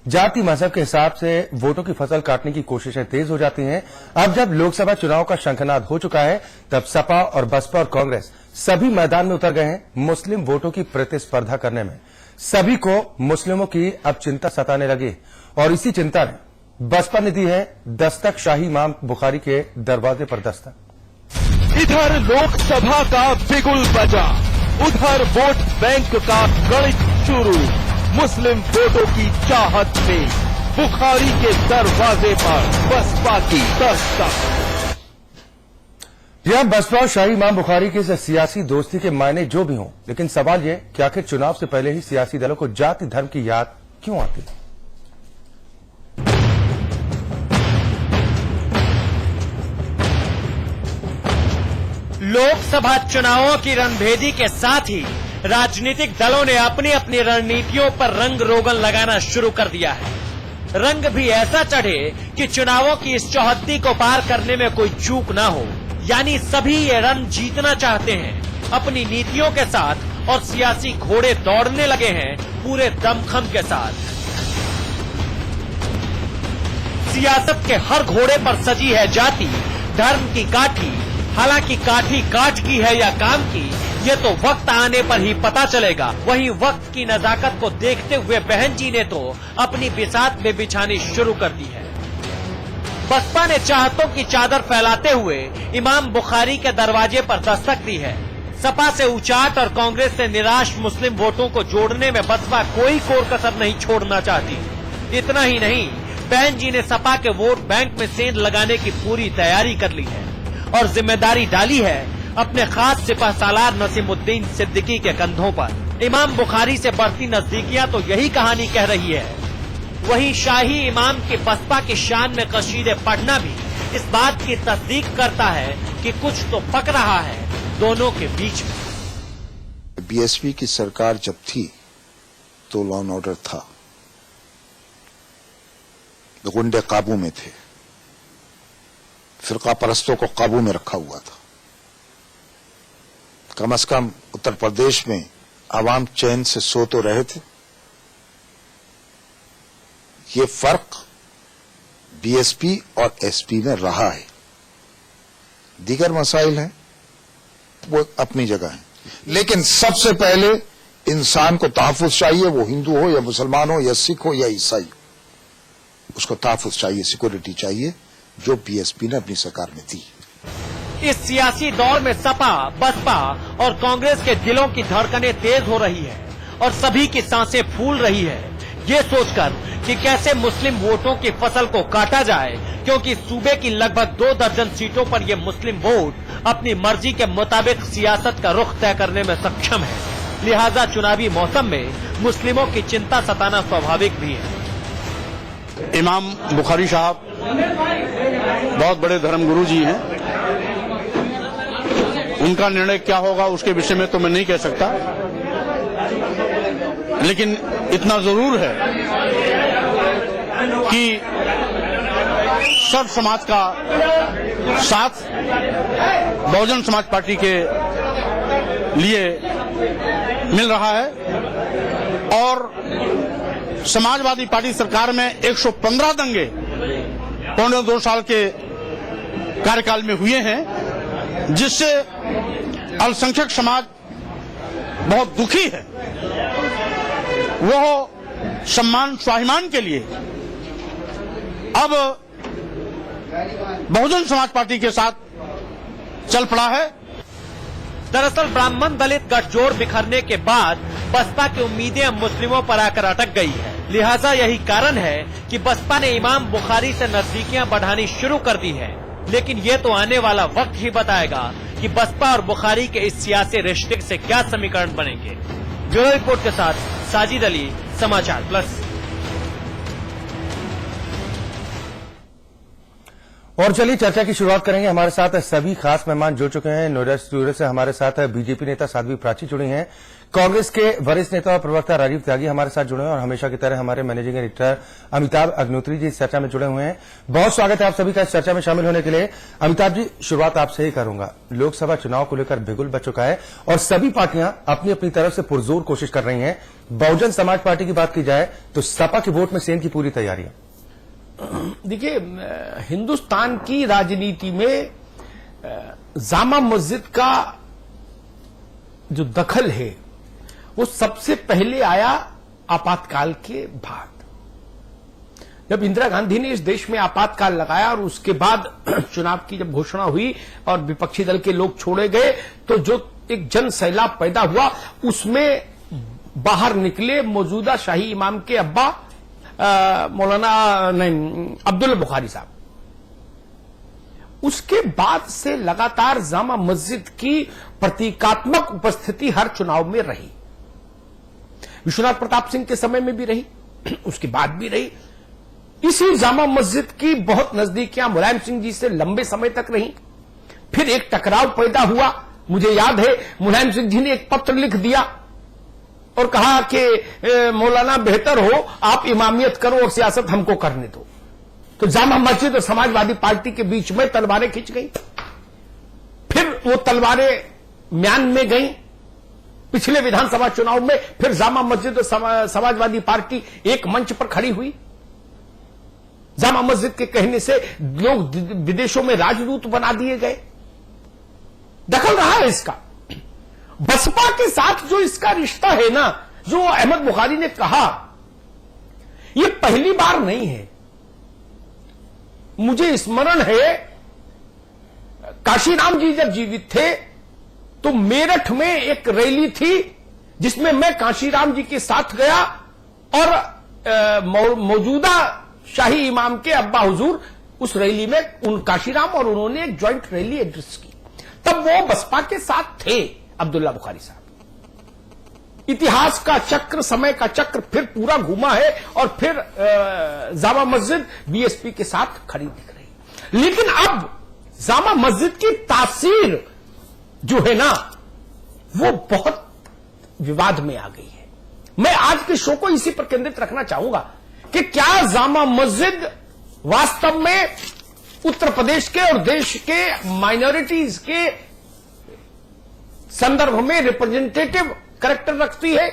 जाति मजहब के हिसाब से वोटों की फसल काटने की कोशिशें तेज हो जाती हैं। अब जब लोकसभा चुनाव का शंखनाद हो चुका है, तब सपा और बसपा और कांग्रेस सभी मैदान में उतर गए हैं मुस्लिम वोटों की प्रतिस्पर्धा करने में। सभी को मुस्लिमों की अब चिंता सताने लगी और इसी चिंता ने बसपा ने दी है दस्तक। शाही इमाम बुखारी के दरवाजे पर दस्तक। इधर लोकसभा का बिगुल बजा, उधर वोट बैंक का गणित शुरू। मुस्लिम वोटों की चाहत में बुखारी के दरवाजे पर बसपा की दस्तक। यह बसपा और शाही इमाम बुखारी की सियासी दोस्ती के मायने जो भी हों, लेकिन सवाल यह कि आखिर चुनाव से पहले ही सियासी दलों को जाति धर्म की याद क्यों आती है। लोकसभा चुनावों की रणभेदी के साथ ही राजनीतिक दलों ने अपनी अपनी रणनीतियों पर रंग रोगन लगाना शुरू कर दिया है। रंग भी ऐसा चढ़े कि चुनावों की इस चौहद्दी को पार करने में कोई चूक ना हो। यानी सभी ये रण जीतना चाहते हैं अपनी नीतियों के साथ और सियासी घोड़े दौड़ने लगे हैं पूरे दमखम के साथ। सियासत के हर घोड़े पर सजी है जाति धर्म की काठी। हालांकि काठी काठ की है या काम की, ये तो वक्त आने पर ही पता चलेगा। वहीं वक्त की नजाकत को देखते हुए बहन जी ने तो अपनी बिसात में बिछानी शुरू कर दी है। बसपा ने चाहतों की चादर फैलाते हुए इमाम बुखारी के दरवाजे पर दस्तक दी है। सपा से उचाट और कांग्रेस से निराश मुस्लिम वोटों को जोड़ने में बसपा कोई कोर कसर नहीं छोड़ना चाहती। इतना ही नहीं, बहन जी ने सपा के वोट बैंक में सेंध लगाने की पूरी तैयारी कर ली है और जिम्मेदारी डाली है अपने खास सिपह सालार नसीमुद्दीन सिद्दीकी के कंधों पर। इमाम बुखारी से बढ़ती नजदीकियां तो यही कहानी कह रही है। वहीं शाही इमाम की बसपा की शान में कसीदे पढ़ना भी इस बात की तस्दीक करता है कि कुछ तो पक रहा है दोनों के बीच में। बीएसपी की सरकार जब थी तो लॉ एंड ऑर्डर था, गुंडे काबू में थे, फिरका परस्तों को काबू में रखा हुआ था। कम से कम उत्तर प्रदेश में आवाम चैन से सो तो रहे थे। ये फर्क बीएसपी और एसपी में रहा है। दीगर मसाइल हैं वो अपनी जगह हैं, लेकिन सबसे पहले इंसान को तहफ्फुज़ चाहिए, वो हिंदू हो या मुसलमान हो या सिख हो या ईसाई हो, उसको तहफ्फुज़ चाहिए, सिक्योरिटी चाहिए, जो बीएसपी ने अपनी सरकार में दी। इस सियासी दौर में सपा बसपा और कांग्रेस के दिलों की धड़कनें तेज हो रही है और सभी की सांसें फूल रही है, ये सोचकर कि कैसे मुस्लिम वोटों की फसल को काटा जाए, क्योंकि सूबे की लगभग 2 दर्जन सीटों पर ये मुस्लिम वोट अपनी मर्जी के मुताबिक सियासत का रुख तय करने में सक्षम है। लिहाजा चुनावी मौसम में मुस्लिमों की चिंता सताना स्वाभाविक भी है। इमाम बुखारी साहब बहुत बड़े धर्मगुरु जी हैं। उनका निर्णय क्या होगा उसके विषय में तो मैं नहीं कह सकता, लेकिन इतना जरूर है कि सब समाज का साथ बहुजन समाज पार्टी के लिए मिल रहा है और समाजवादी पार्टी सरकार में 115 दंगे पौने 2 साल के कार्यकाल में हुए हैं, जिससे अल्पसंख्यक समाज बहुत दुखी है। वो सम्मान स्वाभिमान के लिए अब बहुजन समाज पार्टी के साथ चल पड़ा है। दरअसल ब्राह्मण दलित गठजोड़ बिखरने के बाद बसपा की उम्मीदें अब मुस्लिमों पर आकर अटक गई है। लिहाजा यही कारण है कि बसपा ने इमाम बुखारी से नजदीकियां बढ़ानी शुरू कर दी है। लेकिन ये तो आने वाला वक्त ही बताएगा कि बसपा और बुखारी के इस सियासी रिश्ते से क्या समीकरण बनेंगे। ब्यूरो रिपोर्ट के साथ साजिद अली, समाचार प्लस। और चलिए चर्चा की शुरुआत करेंगे। हमारे साथ सभी खास मेहमान जुड़ चुके हैं। नोएडा स्टूडियो से हमारे साथ बीजेपी नेता साध्वी प्राची जुड़ी हैं, कांग्रेस के वरिष्ठ नेता और प्रवक्ता राजीव त्यागी हमारे साथ जुड़े हैं और हमेशा की तरह हमारे मैनेजिंग एडिटर अमिताभ अग्निहोत्री जी इस चर्चा में जुड़े हुए हैं। बहुत स्वागत है आप सभी का इस चर्चा में शामिल होने के लिए। अमिताभ जी, शुरुआत आपसे ही करूंगा। लोकसभा चुनाव को लेकर बिगुल बच चुका है और सभी पार्टियां अपनी अपनी तरफ से पुरजोर कोशिश कर रही हैं। बहुजन समाज पार्टी की बात की जाए तो सपा के वोट में सेन की पूरी तैयारी है। देखिए, हिंदुस्तान की राजनीति में जामा मस्जिद का जो दखल है वो सबसे पहले आया आपातकाल के बाद। जब इंदिरा गांधी ने इस देश में आपातकाल लगाया और उसके बाद चुनाव की जब घोषणा हुई और विपक्षी दल के लोग छोड़े गए तो जो एक जन सैलाब पैदा हुआ उसमें बाहर निकले मौजूदा शाही इमाम के अब्बा अब्दुल्ला बुखारी साहब। उसके बाद से लगातार जामा मस्जिद की प्रतीकात्मक उपस्थिति हर चुनाव में रही। विश्वनाथ प्रताप सिंह के समय में भी रही, उसके बाद भी रही। इसी जामा मस्जिद की बहुत नजदीकियां मुलायम सिंह जी से लंबे समय तक रही। फिर एक टकराव पैदा हुआ। मुझे याद है मुलायम सिंह जी ने एक पत्र लिख दिया और कहा कि मौलाना बेहतर हो आप इमामियत करो और सियासत हमको करने दो। तो जामा मस्जिद और समाजवादी पार्टी के बीच में तलवारें खिंच गई। फिर वो तलवारें म्यान में गई। पिछले विधानसभा चुनाव में फिर जामा मस्जिद और समाजवादी पार्टी एक मंच पर खड़ी हुई। जामा मस्जिद के कहने से लोग विदेशों में राजदूत बना दिए गए। दखल रहा है इसका। बसपा के साथ जो इसका रिश्ता है ना, जो अहमद बुखारी ने कहा, यह पहली बार नहीं है। मुझे स्मरण है काशीराम जी जब जीवित थे तो मेरठ में एक रैली थी जिसमें मैं काशीराम जी के साथ गया और मौजूदा शाही इमाम के अब्बा हुजूर उस रैली में उन काशीराम और उन्होंने एक ज्वाइंट रैली एड्रेस की। तब वो बसपा के साथ थे अब्दुल्ला बुखारी साहब। इतिहास का चक्र, समय का चक्र फिर पूरा घूमा है और फिर जामा मस्जिद बीएसपी के साथ खड़ी दिख रही। लेकिन अब जामा मस्जिद की तासीर जो है ना वो बहुत विवाद में आ गई है। मैं आज के शो को इसी पर केंद्रित रखना चाहूंगा कि क्या जामा मस्जिद वास्तव में उत्तर प्रदेश के और देश के माइनॉरिटीज के संदर्भ में रिप्रेजेंटेटिव कैरेक्टर रखती है?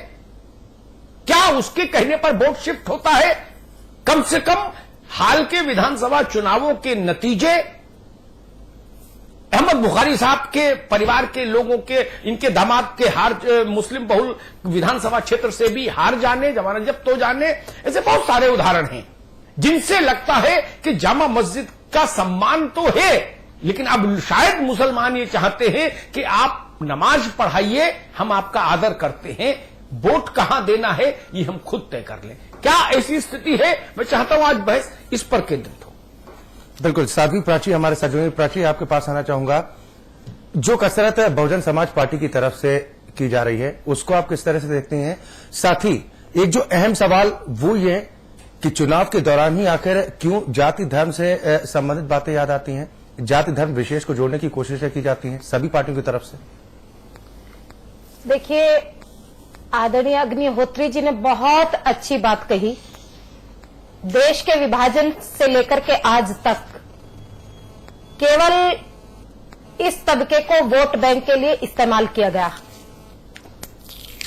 क्या उसके कहने पर वोट शिफ्ट होता है? कम से कम हाल के विधानसभा चुनावों के नतीजे अहमद बुखारी साहब के परिवार के लोगों के, इनके दामाद के हार, मुस्लिम बहुल विधानसभा क्षेत्र से भी हार जाने, जमाना जब तो जाने, ऐसे बहुत सारे उदाहरण हैं जिनसे लगता है कि जामा मस्जिद का सम्मान तो है, लेकिन अब शायद मुसलमान ये चाहते हैं कि आप नमाज पढ़ाइए, हम आपका आदर करते हैं, वोट कहां देना है ये हम खुद तय कर लें। क्या ऐसी स्थिति है? मैं चाहता हूं आज बहस इस पर केंद्रित हो। बिल्कुल। साध्वी प्राची हमारे साथ जुड़े। प्राची, आपके पास आना चाहूंगा। जो कसरत बहुजन समाज पार्टी की तरफ से की जा रही है उसको आप किस तरह से देखते हैं? साथ ही एक जो अहम सवाल वो ये कि चुनाव के दौरान ही आखिर क्यों जाति धर्म से संबंधित बातें याद आती हैं, जाति धर्म विशेष को जोड़ने की कोशिशें की जाती हैं सभी पार्टियों की तरफ से? देखिए, आदरणीय अग्निहोत्री जी ने बहुत अच्छी बात कही। देश के विभाजन से लेकर के आज तक केवल इस तबके को वोट बैंक के लिए इस्तेमाल किया गया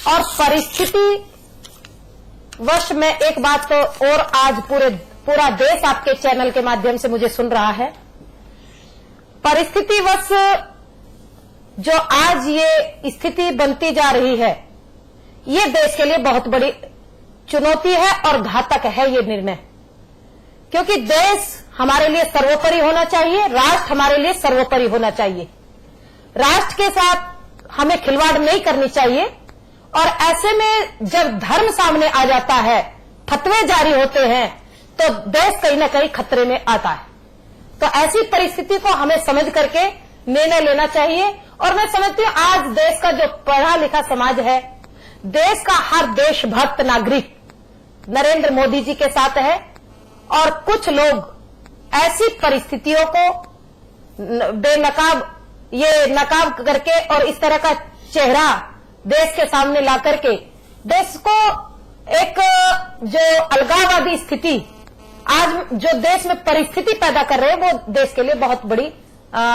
और परिस्थिति वश में एक बात तो और आज पूरा देश आपके चैनल के माध्यम से मुझे सुन रहा है। परिस्थिति वश जो आज ये स्थिति बनती जा रही है ये देश के लिए बहुत बड़ी चुनौती है और घातक है ये निर्णय, क्योंकि देश हमारे लिए सर्वोपरि होना चाहिए, राष्ट्र हमारे लिए सर्वोपरि होना चाहिए। राष्ट्र के साथ हमें खिलवाड़ नहीं करनी चाहिए और ऐसे में जब धर्म सामने आ जाता है, फतवे जारी होते हैं तो देश कहीं ना कहीं खतरे में आता है। तो ऐसी परिस्थिति को हमें समझ करके निर्णय लेना चाहिए और मैं समझती हूं आज देश का जो पढ़ा लिखा समाज है, देश का हर देशभक्त नागरिक नरेंद्र मोदी जी के साथ है और कुछ लोग ऐसी परिस्थितियों को बेनकाब, ये नकाब करके और इस तरह का चेहरा देश के सामने ला करके देश को एक जो अलगाववादी स्थिति आज जो देश में परिस्थिति पैदा कर रहे हैं वो देश के लिए बहुत बड़ी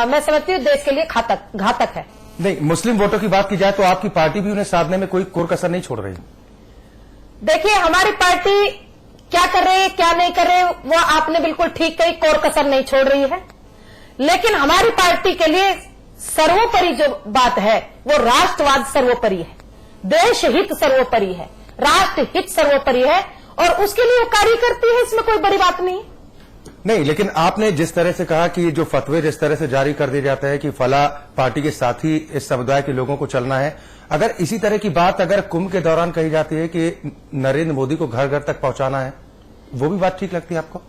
मैं समझती हूँ देश के लिए घातक है। नहीं, मुस्लिम वोटों की बात की जाए तो आपकी पार्टी भी उन्हें साधने में कोई कोर कसर नहीं छोड़ रही। देखिए, हमारी पार्टी क्या कर रही है क्या नहीं कर रही है वो आपने बिल्कुल ठीक कही, कोर कसर नहीं छोड़ रही है। लेकिन हमारी पार्टी के लिए सर्वोपरि जो बात है वो राष्ट्रवाद सर्वोपरि है, देश हित सर्वोपरि है, राष्ट्र हित सर्वोपरि है और उसके लिए वो कार्य करती है, इसमें कोई बड़ी बात नहीं। नहीं, लेकिन आपने जिस तरह से कहा कि जो फतवे जिस तरह से जारी कर दिए जाते हैं कि फला पार्टी के साथ ही इस समुदाय के लोगों को चलना है, अगर इसी तरह की बात अगर कुंभ के दौरान कही जाती है कि नरेंद्र मोदी को घर घर तक पहुंचाना है, वो भी बात ठीक लगती है आपको?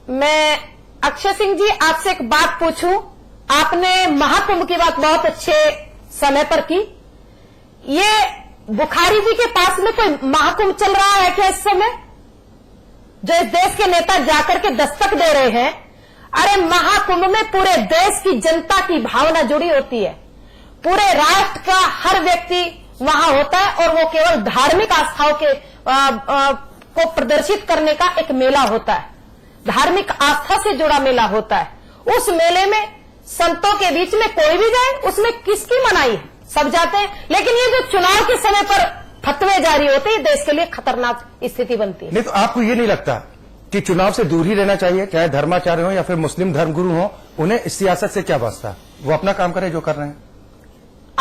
मैं अक्षय सिंह जी आपसे एक बात पूछूं, आपने महाकुंभ की बात बहुत अच्छे समय पर की। ये बुखारी जी के पास में कोई महाकुंभ चल रहा है क्या इस समय, जो इस देश के नेता जाकर के दस्तक दे रहे हैं? अरे महाकुंभ में पूरे देश की जनता की भावना जुड़ी होती है, पूरे राष्ट्र का हर व्यक्ति वहां होता है और वो केवल धार्मिक आस्थाओं के को प्रदर्शित करने का एक मेला होता है, धार्मिक आस्था से जुड़ा मेला होता है। उस मेले में संतों के बीच में कोई भी जाए, उसमें किसकी मनाही है, सब जाते हैं। लेकिन ये जो चुनाव के समय पर फतवे जारी होते हैं, देश के लिए खतरनाक स्थिति बनती है। नहीं, तो आपको ये नहीं लगता कि चुनाव से दूर ही रहना चाहिए, चाहे धर्माचार्य हो या फिर मुस्लिम धर्मगुरु हो, उन्हें इस सियासत से क्या वास्ता, वो अपना काम करें जो कर रहे हैं?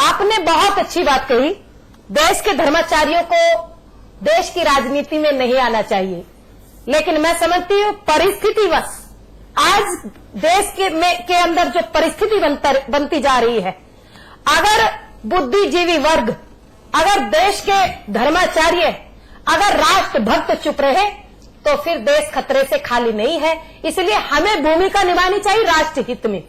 आपने बहुत अच्छी बात कही, देश के धर्माचार्यों को देश की राजनीति में नहीं आना चाहिए, लेकिन मैं समझती हूं परिस्थितिवश आज देश के अंदर जो परिस्थिति बनती जा रही है, अगर बुद्धिजीवी वर्ग, अगर देश के धर्माचार्य, अगर राष्ट्रभक्त चुप रहे तो फिर देश खतरे से खाली नहीं है। इसलिए हमें भूमिका निभानी चाहिए राष्ट्र हित में।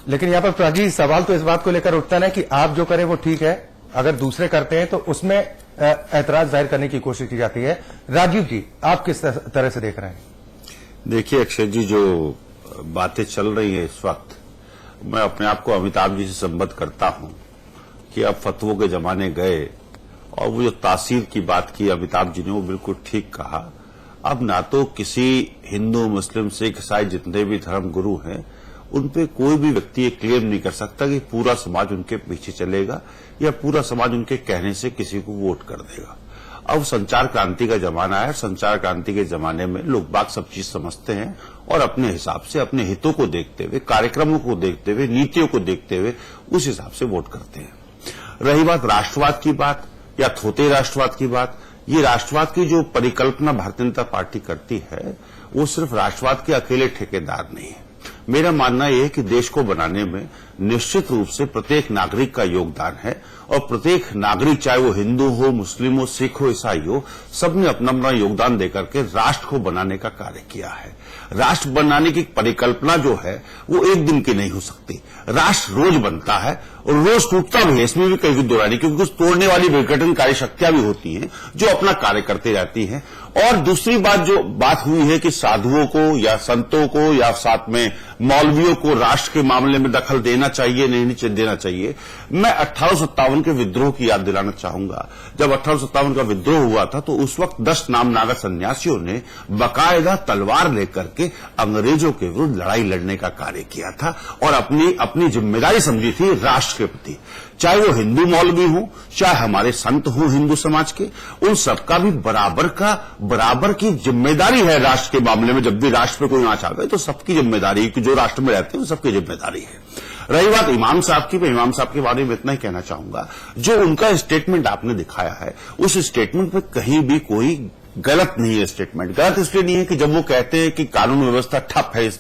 लेकिन यहां पर प्राजी सवाल तो इस बात को लेकर उठता है कि आप जो करें वो ठीक है, अगर दूसरे करते हैं तो उसमें ऐतराज जाहिर करने की कोशिश की जाती है। राजीव जी, आप किस तरह से देख रहे हैं? देखिए अक्षय जी, जो बातें चल रही है इस वक्त, मैं अपने आप को अमिताभ जी से संबद्ध करता हूं कि अब फतवों के जमाने गए और वो जो तासीर की बात की अमिताभ जी ने, वो बिल्कुल ठीक कहा। अब ना तो किसी हिंदू, मुस्लिम, सिख, ईसाई जितने भी धर्म गुरु हैं उन पे कोई भी व्यक्ति ये क्लेम नहीं कर सकता कि पूरा समाज उनके पीछे चलेगा या पूरा समाज उनके कहने से किसी को वोट कर देगा। अब संचार क्रांति का जमाना है। संचार क्रांति के जमाने में लोग बात सब चीज समझते हैं और अपने हिसाब से, अपने हितों को देखते हुए, कार्यक्रमों को देखते हुए, नीतियों को देखते हुए उस हिसाब से वोट करते हैं। रही बात राष्ट्रवाद की बात या थोते राष्ट्रवाद की बात, ये राष्ट्रवाद की जो परिकल्पना भारतीय जनता पार्टी करती है वो सिर्फ राष्ट्रवाद के अकेले ठेकेदार नहीं है। मेरा मानना यह है कि देश को बनाने में निश्चित रूप से प्रत्येक नागरिक का योगदान है और प्रत्येक नागरिक, चाहे वो हिंदू हो, मुस्लिम हो, सिख हो, ईसाई हो, सबने अपना अपना योगदान देकर के राष्ट्र को बनाने का कार्य किया है। राष्ट्र बनाने की परिकल्पना जो है वो एक दिन की नहीं हो सकती। राष्ट्र रोज बनता है और रोज टूटता भी है, इसमें भी कहीं दो राय नहीं, क्योंकि कुछ तोड़ने वाली विघटनकारी शक्तियां भी होती हैं जो अपना कार्य करते रहती हैं। और दूसरी बात जो बात हुई है कि साधुओं को या संतों को या साथ में मौलवियों को राष्ट्र के मामले में दखल देना चाहिए, नहीं देना चाहिए, मैं 1857 के विद्रोह की याद दिलाना चाहूंगा। जब 1857 का विद्रोह हुआ था तो उस वक्त 10 नामनागा सन्यासियों ने बाकायदा तलवार लेकर के अंग्रेजों के विरुद्ध लड़ाई लड़ने का कार्य किया था और अपनी जिम्मेदारी समझी थी राष्ट्र के प्रति। चाहे वो हिंदू मौलवी हो, चाहे हमारे संत हो हिंदू समाज के, उन सबका भी बराबर की जिम्मेदारी है राष्ट्र के मामले में। जब भी राष्ट्र पे कोई आंच आ गई तो सबकी जिम्मेदारी, जो राष्ट्र में रहते हैं वो सबकी जिम्मेदारी है। रही बात इमाम साहब की, मैं इमाम साहब के बारे में इतना ही कहना चाहूंगा, जो उनका स्टेटमेंट आपने दिखाया है उस स्टेटमेंट में कहीं भी कोई गलत नहीं है। स्टेटमेंट गलत इसलिए नहीं है कि जब वो कहते हैं कि कानून व्यवस्था ठप है इस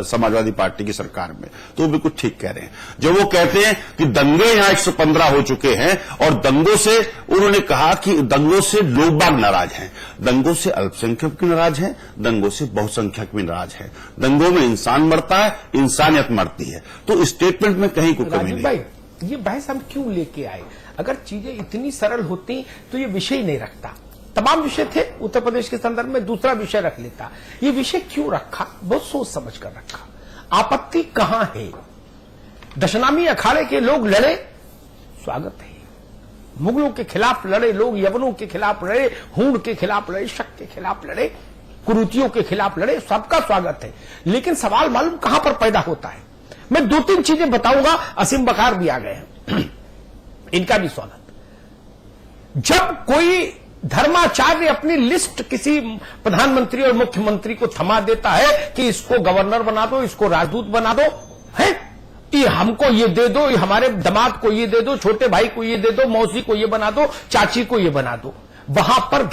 समाजवादी पार्टी की सरकार में, तो वो बिल्कुल ठीक कह रहे हैं। जब वो कहते हैं कि दंगे यहां 115 हो चुके हैं और दंगों से, उन्होंने कहा कि दंगों से लोग बाग नाराज हैं, दंगों से अल्पसंख्यक भी नाराज हैं, दंगों से बहुसंख्यक भी नाराज है। दंगों में इंसान मरता है, इंसानियत मरती है। तो स्टेटमेंट में कहीं कोई कमी नहीं। ये बहस हम क्यों लेके आए? अगर चीजें इतनी सरल होती तो ये विषय ही नहीं रखता। तमाम विषय थे उत्तर प्रदेश के संदर्भ में, दूसरा विषय रख लेता। ये विषय क्यों रखा? बहुत सोच समझ कर रखा। आपत्ति कहां है? दशनामी अखाड़े के लोग लड़े, स्वागत है। मुगलों के खिलाफ लड़े लोग, यवनों के खिलाफ लड़े, हूण के खिलाफ लड़े, शक के खिलाफ लड़े, कुरीतियों के खिलाफ लड़े, सबका स्वागत है। लेकिन सवाल मालूम कहां पर पैदा होता है? मैं 2-3 चीजें बताऊंगा। असीम बकार भी आ गए हैं, इनका भी स्वागत। जब कोई धर्माचार्य अपनी लिस्ट किसी प्रधानमंत्री और मुख्यमंत्री को थमा देता है कि इसको गवर्नर बना दो, इसको राजदूत बना दो, है ये हमको ये दे दो, ये हमारे दामाद को ये दे दो, छोटे भाई को ये दे दो, मौसी को ये बना दो, चाची को ये बना दो, वहां पर